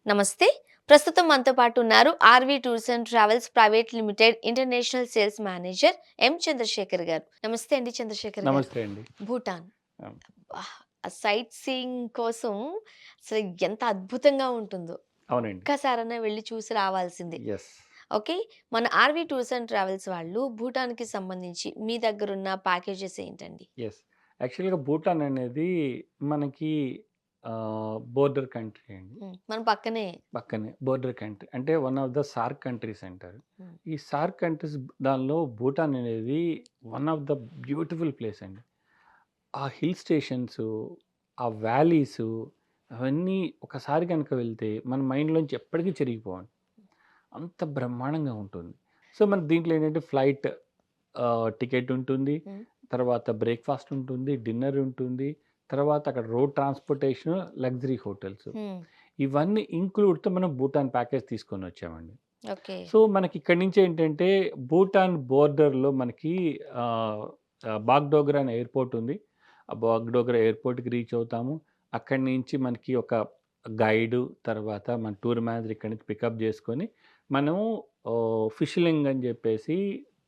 నమస్తే. ప్రస్తుతం మనతో పాటు ఉన్నారు RV tours and travels private limited international sales manager M. Chandrashekar గారు. నమస్తే అండి చంద్రశేఖర్ గారు. నమస్తే అండి. భూటాన్. అవును. అబ్బా! ఆ సైట్ సీయింగ్ కోసం అసలు ఎంత అద్భుతంగా ఉంటుందో. అవునండి. ఒక్కసారన్నా వెళ్లి చూసి రావాల్సిందే. యెస్. ఓకే. మన ఆర్‌వి టూర్స్ అండ్ ట్రావెల్స్ వాళ్ళు భూటాన్‌కి సంబంధించి మీ దగ్గరున్న ప్యాకేజెస్ ఏంటండి? యెస్. యాక్చువల్‌గా భూటాన్ అనేది మనకి బోర్డర్ కంట్రీ అండి. మన పక్కనే. పక్కనే బోర్డర్ కంట్రీ. అంటే one of the SAARC countries అంటారు. హ్మ్. ఈ సార్క్ కంట్రీస్ దానిలో భూటాన్ అనేది one of the beautiful place అండి. ఆ హిల్ స్టేషన్సు, ఆ వ్యాలీసు అవన్నీ ఒకసారి గనుక వెళ్తే మన మైండ్‌లోంచి ఎప్పటికీ చెరిగిపోవండి. అంత బ్రహ్మాండంగా ఉంటుంది. సో, మన దీంట్లో ఏంటంటే ఫ్లైట్ టికెట్ ఉంటుంది. హ్మ్. తర్వాత బ్రేక్‌ఫాస్ట్ ఉంటుంది. డిన్నర్ ఉంటుంది. తర్వాత అక్కడ రోడ్ ట్రాన్స్‌పోర్టేషన్, లగ్జరీ హోటల్స్. హ్మ్. ఇవన్నీ ఇంక్లూడ్‌తో మనం భూటాన్ ప్యాకేజ్ తీసుకొనొచ్చామండి. ఓకే. సో, మనకి ఇక్కడి నుంచి ఏంటంటే భూటాన్ బోర్డర్‌లో మనకి ఆహ్, బాగ్‌డోగ్రా అనే ఎయిర్‌పోర్ట్ ఉంది. ఆ బాగ్‌డోగ్రా ఎయిర్‌పోర్ట్‌కి రీచ్ అవుతాము. అక్కడి నుంచి మనకి ఒక గైడు, తర్వాత మన టూర్ మేనేజర్ ఇక్కడి నుంచి పికప్ చేసుకొని, మనము ఫిష్లింగ్ అని చెప్పేసి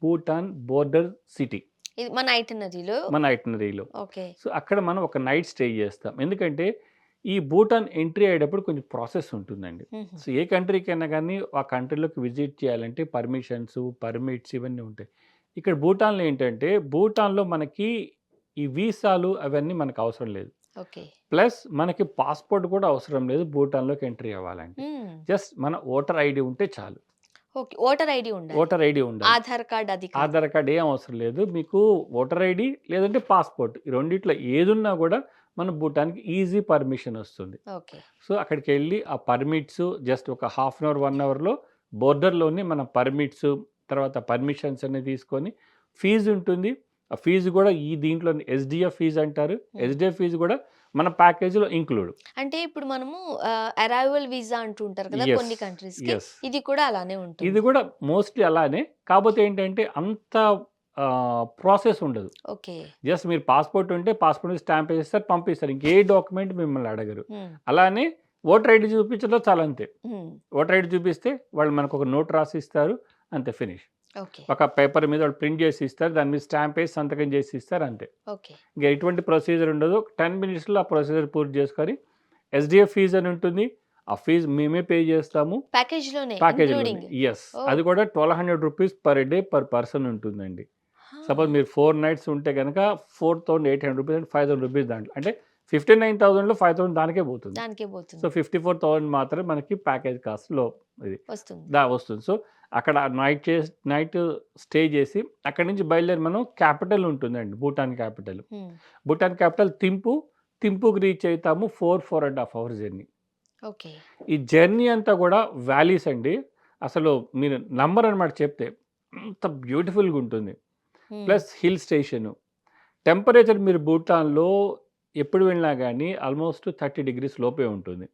భూటాన్ బోర్డర్ సిటీ ఇది మన ఐటినరీలో. మన ఐటినరీలో. ఓకే. సో, అక్కడ మనం ఒక నైట్ స్టే చేస్తాం. ఎందుకంటే, ఈ భూటాన్ ఎంట్రీ అయ్యేటప్పుడు కొంచెం ప్రాసెస్ ఉంటుందండి. హుహు. సో, ఏ కంట్రీకైనా గానీ, ఆ కంట్రీలోకి విజిట్ చేయాలంటే పర్మిషన్స్, పర్మిట్స్ ఇవన్నీ ఉంటాయి. ఇక్కడ భూటాన్‌లో ఏంటంటే, భూటాన్‌లో మనకి ఈ వీసాలు అవన్నీ మనకు అవసరం లేదు. ఓకే. ప్లస్ మనకి పాస్‌పోర్ట్ కూడా అవసరం లేదు భూటాన్‌లోకి ఎంట్రీ అవ్వాలంటే. హ్మ్. జస్ట్ మన ఓటర్ ఐడీ ఉంటే చాలు. ఓకే. ఓటర్ ఐడీ ఉండాలి. ఓటర్ ఐడీ ఉండాలి. ఆధార్ కార్డ్ అది కాదు. ఆధార్ కార్డ్ ఏం అవసరం లేదు. మీకు ఓటర్ ఐడీ లేదంటే పాస్‌పోర్ట్. ఈ రెండిట్లో ఏదున్నా గూడా మన భూటాన్‌కి ఈజీ పర్మిషన్ ఒస్తుంది. ఓకే. సో, అక్కడికెళ్ళి ఆ పర్మిట్స్ జస్ట్ ఒక హాఫ్ అన్ అవర్, 1 అవర్‌లో బోర్డర్‌లోనే మన పర్మిట్స్, తర్వాత పర్మిషన్స్ అన్నీ తీసుకొని ఫీజ్ ఉంటుంది. ఆ ఫీజు గూడా ఈ దీంట్లోనే ఎస్‌డిఎఫ్ ఫీజ్ అంటారు. హ్మ్. ఎస్‌డిఎఫ్ ఫీజ్ గూడా మన ప్యాకేజ్‌లో ఇంక్లూడ్. అంటే ఇప్పుడు మనము అరైవల్ వీసా అంటూ ఉంటారు కదా! యెస్. కొన్ని కంట్రీస్‌కి. యెస్. ఇది కూడా అలానే ఇది ఉంటుంది. గూడా మోస్ట్‌లీ అలానే. కాపోతే ఏంటంటే అంత ప్రాసెస్ ఉండదు. ఓకే. జస్ట్ మీరు పాస్‌పోర్ట్ ఉంటే పాస్‌పోర్ట్ మీద స్టాంప్ ఏసేస్తారు, పంపిస్తారు. ఇంకే డాక్యుమెంట్ మిమ్మల్ని అడగరు. హ్మ్. అలానే ఓటర్ ఐడీ చూపించడం చాలంతే. హ్మ్. ఓటర్ ఐడీ చూపిస్తే వాళ్ళు మనకొక నోట్ రాసి ఇస్తారు. అంతే ఫినిష్. ఓకే. ఒక పేపర్ మీద వాళ్ళు ప్రింట్ చేసి ఇస్తారు. దాని మీద స్టాంప్ ఏసి సంతకం చేసి ఇస్తారు అంతే. ఓకే. ఇంక ఎటువంటి ప్రొసీజర్ ఉండదు. ఒక 10 మినిట్స్‌లో ఆ ప్రొసీజర్ పూర్తి చేసుకొని ఎస్‌డిఎఫ్ ఫీజ్ అని ఉంటుంది. ఆ ఫీజ్ మేమే పే చేస్తాము. ప్యాకేజ్‌లోనే ప్యాకేజ్‌లోనే. ఇంక్లూడింగ్. యెస్. ఓహ్! అది కూడా ₹1,200 పర్ డే పర్ పర్సన్ ఉంటుందండి. సపోజ్ ఆ! మీరు 4 నైట్స్ ఉంటే గనక ₹4,800 అంటే ₹5,000 దాంట్లో. అంటే 59,000లో 5,000 దానికే పోతుంది. దానికే సో, పోతుంది. 54,000 మాత్రమే మనకి ప్యాకేజ్ కాస్ట్‌లో ఇది వస్తుంది. వస్తుంది. సో, అక్కడ నైట్ స్టే చేసి అక్కడి నుంచి బయలుదేరి మనం క్యాపిటల్ ఉంటుందండి. భూటాన్ క్యాపిటల్. హ్మ్. భూటాన్ క్యాపిటల్ థింపు. థింపుకి రీచ్ అయితాము 4 ½ అవర్స్ జర్నీ. ఓకే. ఈ జర్నీ అంతా గూడా వ్యాలీస్ అండి. అసలు మీరు నమ్మరనమాట చెప్తే. అంత బ్యూటిఫుల్‌గా ఉంటుంది. హ్మ్. Plus hill station. టెంపరేచర్ మీరు భూటాన్‌లో ఎప్పుడు వెళ్ళినా గానీ ఆల్మోస్ట్ 30 డిగ్రీస్ లోపే ఉంటుంది.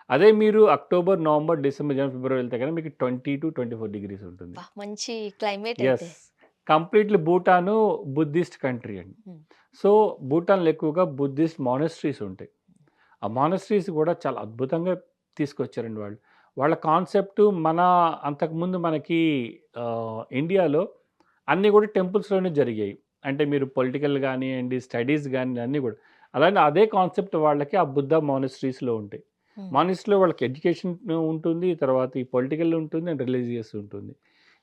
అదే మీరు అక్టోబర్, నవంబర్, డిసెంబర్, జనవరి, ఫిబ్రవరి వెళ్తే గనుక మీకు 20-24 డిగ్రీస్ ఉంటుంది. అబ్బా! మంచి క్లైమేట్ యెస్. అయితే. కంప్లీట్‌లీ భూటాను బుద్ధిస్ట్ కంట్రీ అండి. హ్మ్. సో, భూటాన్‌లో ఎక్కువగా బుద్ధిస్ట్ మానెస్ట్రీస్ ఉంటాయి. ఆ మానెస్ట్రీస్ గూడా చాలా అద్భుతంగా తీసుకొచ్చారండి వాళ్ళు. వాళ్ళ కాన్సెప్టు మన అంతకుముందు మనకి ఇండియాలో అన్నీ గూడా టెంపుల్స్‌లోనే జరిగాయి. అంటే మీరు పొలిటికల్ గానియండి, స్టడీస్ గాని అన్నీ గూడా. అలానే అదే కాన్సెప్ట్ వాళ్ళకి ఆ బుద్ధ మానెస్ట్రీస్‌లో ఉంటాయి. హ్మ్. మానెస్ట్రీలో వాళ్ళకి ఎడ్యుకేషన్ ఉంటుంది. తర్వాత ఈ పొలిటికల్ ఉంటుంది అండ్ రిలీజియస్ ఉంటుంది.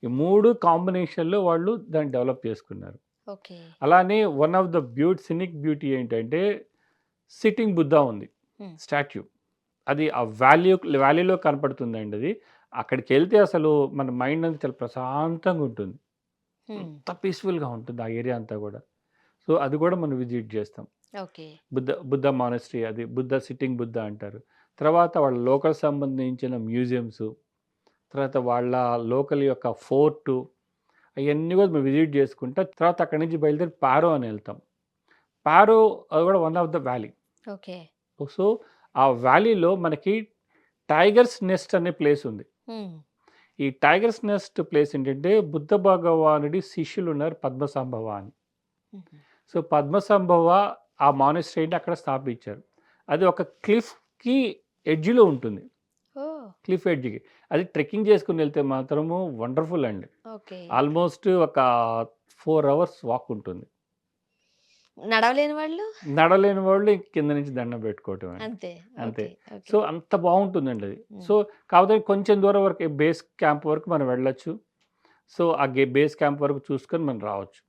ఈ 3 కాంబినేషన్‌లో వాళ్ళు దాన్ని డెవలప్ చేసుకున్నారు. ఓకే. అలానే one of the cynic beauty ఏంటంటే సిట్టింగ్ బుద్ధ ఉంది. హ్మ్. స్టాట్యూ. అది ఆ వ్యాలీలో కనపడుతుందండి అది. అక్కడికెళ్తే అసలు మన మైండ్ అంతా చాలా ప్రశాంతంగా ఉంటుంది. హ్మ్. అంత పీస్‌ఫుల్‌గా ఉంటుంది ఆ ఏరియా అంతా గూడా. సో, అది గూడా మనం విజిట్ జేస్తాం. ఓకే. బుద్ధ మానెస్ట్రీ అది. సిట్టింగ్ బుద్ధ అంటారు. తర్వాత వాళ్ళ లోకల్ సంబంధించిన మ్యూజియమ్సు, తర్వాత వాళ్ళ లోకల్ యొక్క ఫోర్టు అయన్నీ గూడా మేము విజిట్ జేసుకుంటా తర్వాత అక్కడి నుంచి బయలుదేరి పారో అని ఎళ్తాం. పారో అది గూడా one of the valley. Okay. So, ఆ వ్యాలీలో మనకి టైగర్స్ నెస్ట్ అనే ప్లేస్ ఉంది. హ్మ్. ఈ టైగర్స్ నెస్ట్ ప్లేస్ ఏంటంటే బుద్ధ భగవానుడి శిష్యులున్నారు పద్మసంభవ అని. హుహు. సో, పద్మసంభవ ఆ మానెస్ట్రీని అక్కడ స్థాపించారు. అది ఒక క్లిఫ్‌కి ఎడ్జ్‌లో ఉంటుంది. ఓహ్! క్లిఫ్ ఎడ్జ్‌కి. అది ట్రెక్కింగ్ చేసుకొని వెళ్తే మాత్రము వండర్‌ఫుల్ అండి. ఓకే. ఆల్మోస్ట్ ఒక 4 అవర్స్ వాక్ ఉంటుంది. నడవలేని వాళ్ళు? నడవలేని వాళ్ళు ఇంక కింద నుంచి దండం పెట్టుకోవటమే. అంతే. అంతే. ఓకే. ఓకే. సో, అంత బావుంటుందండి అది. హ్మ్. సో, కాకపోతే కొంచెం దూరం వరకే బేస్ క్యాంప్ వరకు మనం వెళ్ళొచ్చు. సో, ఆ బేస్ క్యాంప్ వరకు చూసుకొని మనం రావచ్చు.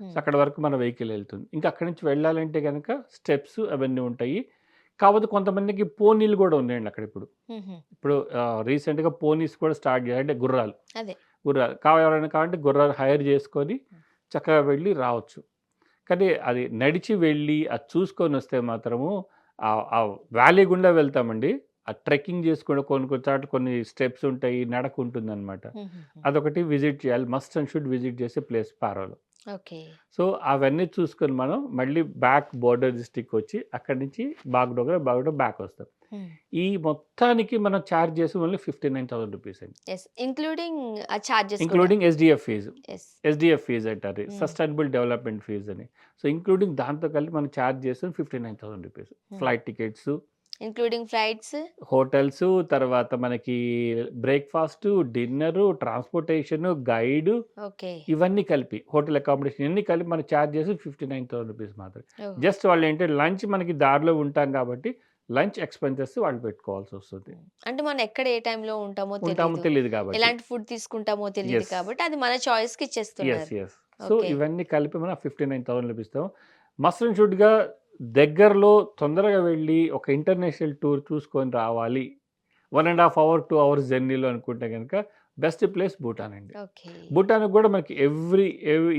సో, హ్మ్. అక్కడి వరకు మన వెహికల్ ఎళ్తుంది. ఇంకా అక్కడి నుంచి వెళ్ళాలంటే గనక స్టెప్స్ అవన్నీ ఉంటాయి. కాపోతే కొంతమందికి పోనీలు గూడా ఉన్నాయండి అక్కడిప్పుడు. హుహు. ఇప్పుడు రీసెంట్‌గా పోనీస్ కూడా స్టార్ట్ జేయారు. అంటే గుర్రాలు. అదే. గుర్రాలు. ఎవరైనా కావాలంటే గుర్రాలు హైర్ చేసుకొని చక్కగా వెళ్ళి రావచ్చు. కానీ అది నడిచి వెళ్ళి అది చూసుకొనొస్తే మాత్రము ఆ వ్యాలీ గుండా వెళ్తామండి. ఆ ట్రెక్కింగ్ చేసుకొని కొన్ని కొన్ని చోట్ల కొన్ని స్టెప్స్ ఉంటాయి. నడక ఉంటుందనమాట. హుహుహు. అదొకటి విజిట్ చేయాలి. మస్ట్ అండ్ షుడ్ విజిట్ చేసే ప్లేస్ పారోలో. ఓకే. సో, అవన్నీ చూసుకొని మనం మళ్ళీ బ్యాక్ బోర్డర్ డిస్ట్రిక్ట్‌కొచ్చి అక్కడి నుంచి బాగ్‌డోగ్రా బ్యాకొస్తాం. హ్మ్. ఈ మొత్తానికి మనం చార్జ్ చేసి ఓన్లీ ₹59,000 అండి. యెస్. ఇంక్లూడింగ్ ఆ చార్జెస్ కూడా. Including SDF fee. Yes. SDF fee అంటారు. హ్మ్. సస్టైనబుల్ డెవలప్‌మెంట్ ఫీజ్ అని. సో, ఇంక్లూడింగ్ దాంతో కలిపి మనం చార్జ్ చేసేది ₹59,000. Hmm. Flight tickets, including flights. Hotels, తర్వాత మనకి breakfast, dinner, transportation, guide okay. ఇవన్నీ కలిపి హోటల్ అకామిడేషన్ ఇవన్నీ కలిపి మనకు చార్జ్ చేసేది ₹59,000 మాత్రమే. ఓహ్! జస్ట్ వాళ్ళేంటంటే లంచ్ మనకి దారిలో ఉంటాం కాబట్టి లంచ్ ఎక్స్‌పెన్సెస్ వాళ్ళు పెట్టుకోవాల్సొస్తది. హ్మ్. అంటే మనం ఎక్కడ ఏ టైంలో ఉంటామో ఉంటామో తెలీదు. తెలీదు కాబట్టి. ఎలాంటి ఫుడ్ తీసుకుంటామో తెలీదు యెస్. కాబట్టి అది మన చాయిస్‌కి ఇచ్చేస్తున్నారు. యెస్. So, okay. ఇవన్నీ కలిపి మనం 59,000 ఇస్తాం. మస్ట్ అండ్ షుడ్‌గా దగ్గరలో తొందరగా వెళ్ళి ఒక ఇంటర్నేషనల్ టూర్ చూసుకొని రావాలి. 1 ½ అవర్, 2 అవర్స్ జర్నీలో అనుకుంటే గనక బెస్ట్ ప్లేస్ భూటాన్ అండి. ఓకే. భూటాన్‌కి గూడా మనకి ఎవ్రీ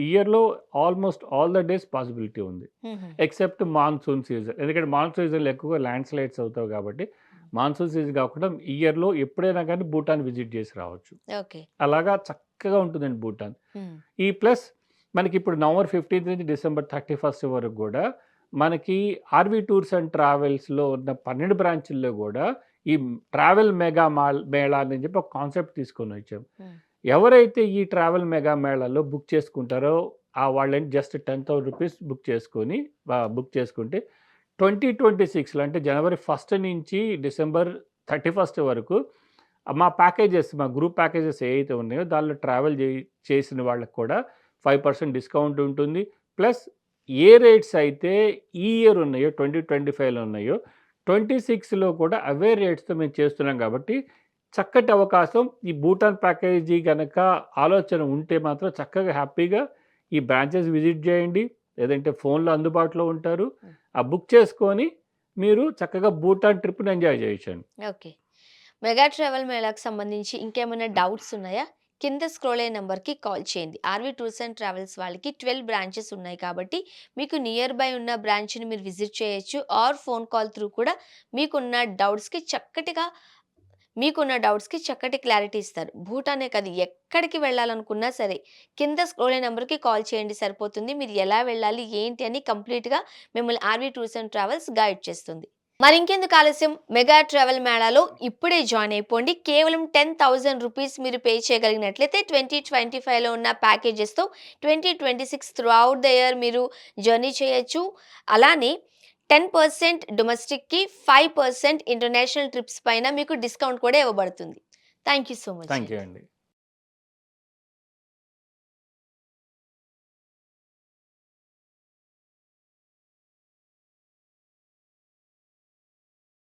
ఇయర్‌లో almost all the days possibility ఉంది. హుహు. Except monsoon season. ఎందుకంటే మాన్సూన్ సీజన్‌లో ఎక్కువగా ల్యాండ్ స్లైడ్స్ అవుతాయి కాబట్టి, మాన్సూన్ సీజన్ కాకుండా ఇయర్‌లో ఎప్పుడైనా గానీ భూటాన్ విజిట్ చేసి రావచ్చు. ఓకే. అలాగా చక్కగా ఉంటుందండి భూటాన్. హ్మ్. ఈ ప్లస్ మనకిప్పుడు నవంబర్ 15 నుంచి డిసెంబర్ 31 వరకు గూడా మనకి ఆర్‌వి టూర్స్ అండ్ ట్రావెల్స్‌లో ఉన్న 12 బ్రాంచుల్లో గూడా ఈ ట్రావెల్ మెగా మేళా అని చెప్పి ఒక కాన్సెప్ట్ తీసుకొనొచ్చాం. హ్మ్. ఎవరైతే ఈ ట్రావెల్ మెగా మేళాలో బుక్ చేసుకుంటారో వాళ్ళేంటి జస్ట్ ₹10,000 బుక్ చేసుకుంటే 2026లో అంటే జనవరి 1 నుంచి డిసెంబర్ 31 వరకు మా గ్రూప్ ప్యాకేజెస్ ఏవైతే ఉన్నాయో దానిలో ట్రావెల్ చేసిన వాళ్ళకి కూడా 5% డిస్కౌంట్ ఉంటుంది. ప్లస్ ఏ రేట్స్ అయితే ఈ ఇయర్ ఉన్నాయో 2025లో ఉన్నాయో 26లో కూడా అవే రేట్స్‌తో మేము చేస్తున్నాం కాబట్టి చక్కటి అవకాశం. ఈ భూటాన్ ప్యాకేజీ గనక ఆలోచన ఉంటే మాత్రం చక్కగా హ్యాపీగా ఈ బ్రాంచెస్ విజిట్ చేయండి. లేదంటే ఫోన్‌లో అందుబాటులో ఉంటారు. హ్మ్. బుక్ చేసుకొని మీరు చక్కగా భూటాన్ ట్రిప్‌ని ఎంజాయ్ చేయొచ్చండి. ఓకే. మెగా ట్రావెల్ మేళాకు సంబంధించి ఇంకేమైనా డౌట్స్ ఉన్నాయా? కింద స్క్రోల్ అయ్యే నంబర్‌కి కాల్ చేయండి. ఆర్‌వి టూర్స్ అండ్ ట్రావెల్స్ వాళ్ళకి 12 బ్రాంచెస్ ఉన్నాయి కాబట్టి మీకు నియర్ బై ఉన్న బ్రాంచ్‌ని మీరు విజిట్ చేయొచ్చు. ఆర్ ఫోన్ కాల్ త్రూ కూడా మీకున్న డౌట్స్‌కి చక్కటి క్లారిటీ ఇస్తారు. భూటానే కాదు ఎక్కడికి వెళ్ళాలనుకున్నా సరే కింద స్క్రోల్ అయ్యే నంబర్‌కి కాల్ చేయండి సరిపోతుంది. మీరు ఎలా వెళ్ళాలి, ఏంటి అని కంప్లీట్‌గా మిమ్మల్ని RV tours and travels guide చేస్తుంది. మరింకెందుకు ఆలస్యం మెగా ట్రావెల్ మేళాలో ఇప్పుడే జాయిన్ అయిపోండి. కేవలం ₹10,000 మీరు పే చేయగలిగినట్లయితే 2025లో ఉన్న ప్యాకేజెస్‌తో 2026 త్రూఅవుట్ ద ఇయర్ మీరు జర్నీ చేయొచ్చు. అలానే 10% డొమెస్టిక్‌కి, 5% ఇంటర్నేషనల్ ట్రిప్స్ పైన మీకు డిస్కౌంట్ కూడా ఇవ్వబడుతుంది. Thank you so much thank you అండి. అండి.